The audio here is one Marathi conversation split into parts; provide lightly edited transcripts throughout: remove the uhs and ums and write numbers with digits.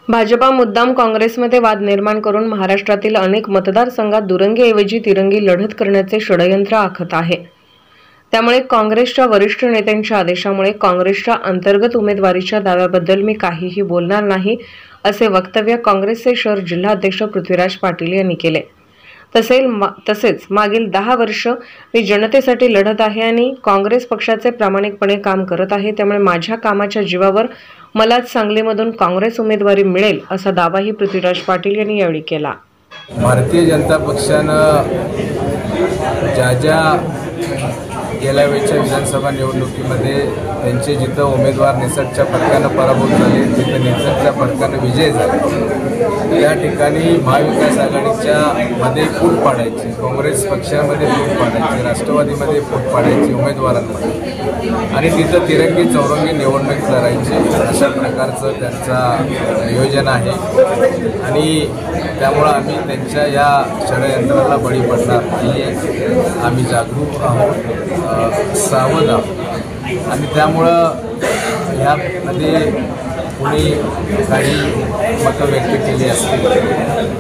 भाजपा मुद्दाम काँग्रेसमध्ये वाद निर्माण करून महाराष्ट्रातील अनेक मतदारसंघात दुरंगीऐवजी तिरंगी लढत करण्याचे षडयंत्र आखत आहे। त्यामुळे काँग्रेसच्या वरिष्ठ नेत्यांच्या आदेशामुळे काँग्रेसच्या अंतर्गत उमेदवारीच्या दाव्याबद्दल मी काहीही बोलणार नाही, असे वक्तव्य काँग्रेसचे शहर जिल्हाध्यक्ष पृथ्वीराज पाटील यांनी केले। तसेच मागील 10 वर्ष मी जनतेसाठी लढत आहे आणि काँग्रेस पक्षाचे प्रामाणिकपणे काम करत आहे, त्यामुळे माझ्या कामाच्या जीवावर मलाच सांगलीमधून काँग्रेस उमेदवारी मिळेल, असा दावाही पृथ्वीराज पाटील यांनी यावेळी केला। भारतीय जनता पक्षानं ज्या गेल्या वेळच्या विधानसभा निवडणुकीमध्ये त्यांचे जिथं उमेदवार निसटच्या फरकानं पराभूत झाले, तिथं निसटच्या फरकानं विजय झाले, त्या ठिकाणी महाविकास आघाडीच्या मध्ये फूट पाडायची, काँग्रेस पक्षामध्ये फूट पाडायची, राष्ट्रवादीमध्ये फूट पाडायची उमेदवारांमध्ये, आणि तिथं तिरंगी चौरंगी निवडणूक करायची, अशा प्रकारचं त्यांचा नियोजन आहे। आणि त्यामुळं आम्ही त्यांच्या या षडयंत्राला बळी पडणार नाही आहे। आम्ही जागरूक आहोत, सावध आहोत, आणि त्यामुळं ह्यामध्ये कोणी काही मतं व्यक्त केली असतील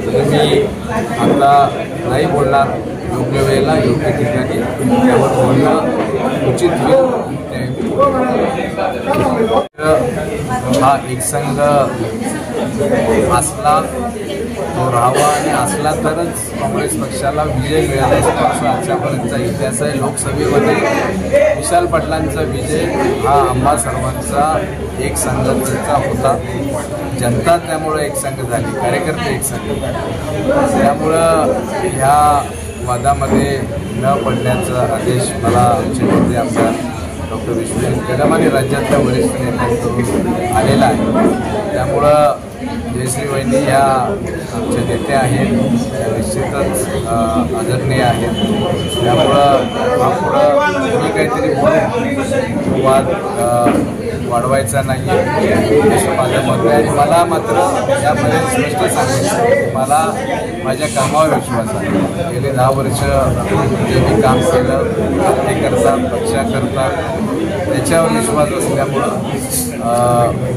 तर मी आता नाही बोलणार। योग्य वेळेला योग्य ठिकाणी त्यावर बोलणं उचित होईल। हा एकसंघ असला, तो राहावा, आणि असला तरच काँग्रेस पक्षाला विजय मिळाला। पक्ष आजच्यापर्यंतचा इतिहास आहे। लोकसभेमध्ये विशाल पाटलांचा विजय हा आम्हा सर्वांचा एक संघाचा होता। जनता त्यामुळे एक संघ झाली, कार्यकर्ते एक संघ झाले। त्यामुळं ह्या वादामध्ये न पडण्याचा आदेश मला आमचे नेते आमदार डॉक्टर विश्वजित कदम आणि राज्यातल्या वरिष्ठ नेत्यांकडून आलेला आहे। त्यामुळं जयश्री वहिनी ह्या आमच्या नेत्या आहेत, त्या निश्चितच आदरणीय आहेत। त्यामुळं पुढं मी काहीतरी बोलून वाद वाढवायचा नाही असं माझं मत आहे। मला मात्र यामध्ये स्पष्ट सांगायचं, मला माझ्या कामावर विश्वास आहे। गेले 10 वर्ष जे मी काम केलं, ते करतात, पक्षाकरता त्याच्यावर विश्वास असल्यामुळं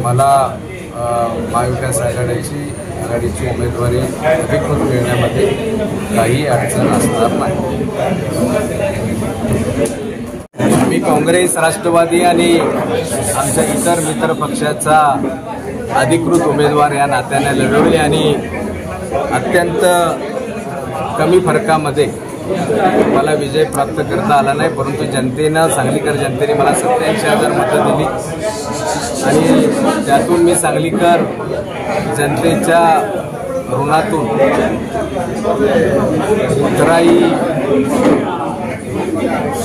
मला महाविकास आघाडीची उमेदवारी अधिकृत मिळण्यामध्ये काही अडचण असणार नाही। मी काँग्रेस, राष्ट्रवादी आणि आमच्या इतर मित्र पक्षाचा अधिकृत उमेदवार या नात्याने लढवले, आणि अत्यंत कमी फरकामध्ये मला विजय प्राप्त करता आला नाही, परंतु जनतेनं, सांगलीकर जनतेने मला 87,000 मतं दिली, आणि त्यातून मी सांगलीकर जनतेच्या ऋणातून उतराई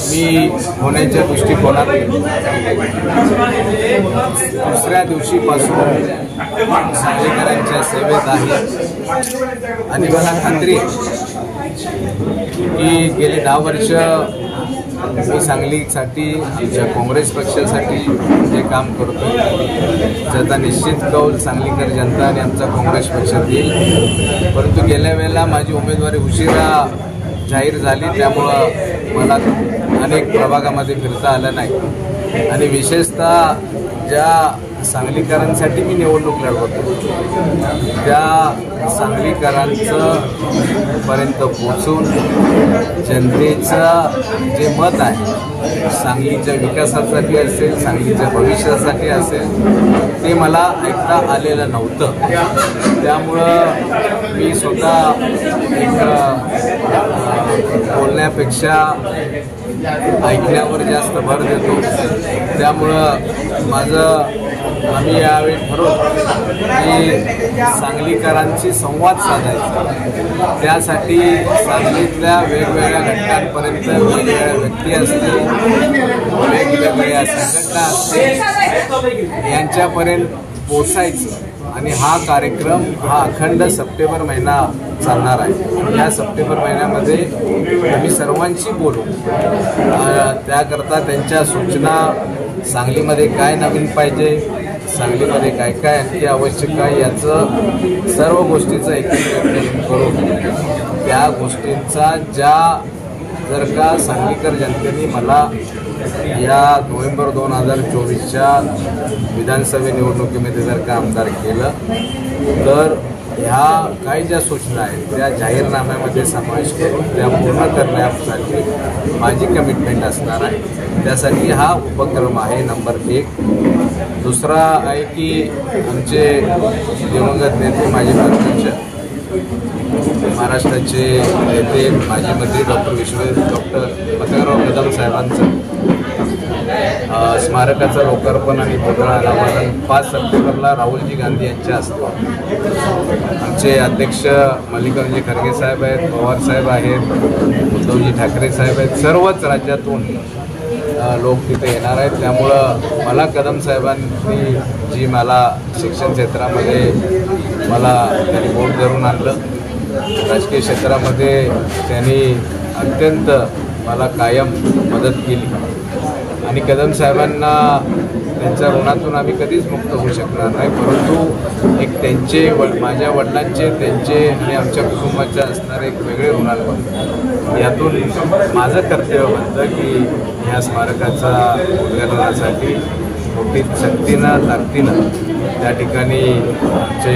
मी होण्याच्या दृष्टिकोनात दुसऱ्या दिवशीपासून सांगलीकरांच्या सेवेत आहे। आणि मला खात्री की गेली 10 वर्ष मी सांगलीसाठी, आमच्या काँग्रेस पक्षासाठी जे काम करतो, त्याचा निश्चित कौल सांगलीकर जनता आणि आमचा काँग्रेस पक्षात येईल। परंतु गेल्या वेळेला माझी उमेदवारी उशिरा जाहीर झाली, त्यामुळं मला अनेक प्रभागामध्ये फिरता आलं नाही, आणि विशेषतः ज्या सांगलीकरांसाठी मी निवडणूक लढवतो त्या सांगलीकरांचं पर्यंत पोहोचून जनतेचं जे मत आहे, सांगलीच्या विकासासाठी असेल, सांगलीच्या भविष्यासाठी असेल, ते मला ऐकता आलेलं नव्हतं। त्यामुळं मी स्वतः एक बोलण्यापेक्षा ऐकण्यावर जास्त भर देतो। त्यामुळं आम्ही यावेळी ठरवलं की सांगलीकरांशी संवाद साधायचा, त्यासाठी सांगलीतल्या वेगवेगळ्या घटकांपर्यंत वेगवेगळ्या व्यक्ती असतील, वेगवेगळ्या संघटना असतील, यांच्यापर्यंत पोचायचं, आणि हा कार्यक्रम हा अखंड सप्टेंबर महिना चालणार आहे। या सप्टेंबर महिन्यामध्ये आम्ही सर्वांशी बोलू, त्याकरता त्यांच्या सूचना, सांगलीमध्ये काय नवीन पाहिजे, सांगलीमध्ये काय काय आणखी आवश्यक आहे, याचं सर्व गोष्टीचं एकत्रीकरण करून त्या गोष्टींचा ज्या जर का सांगलीकर जनतेने मला या नोव्हेंबर 2024च्या विधानसभा निवडणुकीमध्ये जर का आमदार केलं तर ह्या काही ज्या सूचना आहेत त्या जाहीरनाम्यामध्ये समावेश करून त्या पूर्ण करण्यासाठी माझी कमिटमेंट असणार आहे. त्यासाठी हा उपक्रम आहे नंबर 1. दुसरा आहे की आमचे दिवंगत नेते माजी सरपंच महाराष्ट्राचे नेते माजी मंत्री डॉक्टर पतंगराव कदम साहेबांचं स्मारकाचं लोकार्पण आणि पुतळा अनावरण 5 सप्टेंबरला राहुलजी गांधी यांच्या हस्ते. आमचे अध्यक्ष मल्लिकार्जुन खरगे साहेब आहेत, पवार साहेब आहेत, उद्धवजी ठाकरे साहेब आहेत, सर्वच राज्यातून लोक तिथे येणार आहेत. त्यामुळं मला कदम साहेबांनी जी मला शिक्षण क्षेत्रामध्ये मला त्यांनी बोट धरून आणलं, राजकीय क्षेत्रामध्ये त्यांनी अत्यंत मला कायम मदत केली आणि कदम साहेबांना त्यांच्या ऋणातून आम्ही कधीच मुक्त होऊ शकणार नाही. परंतु एक त्यांचे माझ्या वडिलांचे त्यांचे आणि आमच्या कुटुंबाचे असणारे एक वेगळे ऋणानुबंध यातून माझं कर्तव्य बनतं की ह्या स्मारकाचा उद्घाटनासाठी मोठी शक्तीनं ताकदीनं त्या ठिकाणी आमचे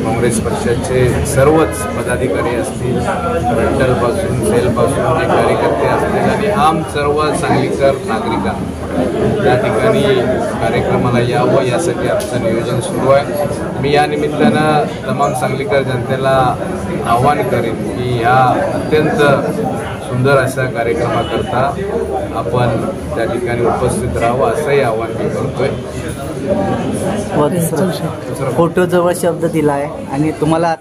काँग्रेस पक्षाचे सर्वच पदाधिकारी असतील, मंडलपासून सेलपासून जे कार्यकर्ते असतील आणि आम सर्व सांगलीकर नागरिकांना त्या ठिकाणी कार्यक्रमाला यावं यासाठी आमचं नियोजन सुरू आहे. मी या निमित्तानं तमाम सांगलीकर जनतेला आव्हान करेन की ह्या अत्यंत सुंदर अशा कार्यक्रमाकरता आपण त्या ठिकाणी उपस्थित राहावं असंही आव्हान मी करतोय. फोटो जवळ शब्द दिला आहे आणि तुम्हाला